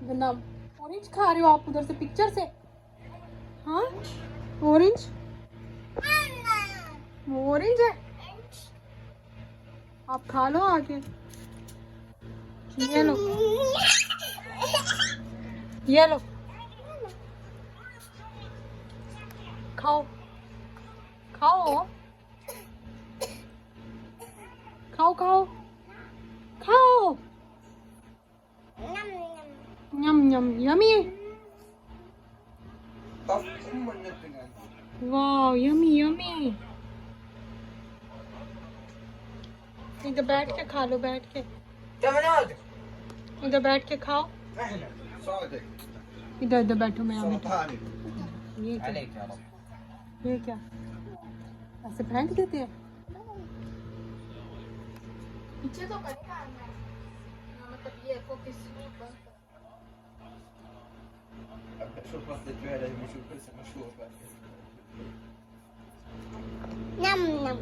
नम। Orange खा रहे हो आप उधर से पिक्चर से? हाँ ऑरेंज, वो ऑरेंज है, आप खा लो आके। ये लो, ये लो, खाओ खाओ खाओ खाओ खाओ। यम यम यमी, वाह यमी यमी। इधर बैठ के खा लो, बैठ के, इधर बैठ के खाओ। इधर इधर बैठो, मैं यहाँ बैठो। ये क्या ऐसे फेंक देते हैं? पीछे तो मतलब ये फोकस। नम नम।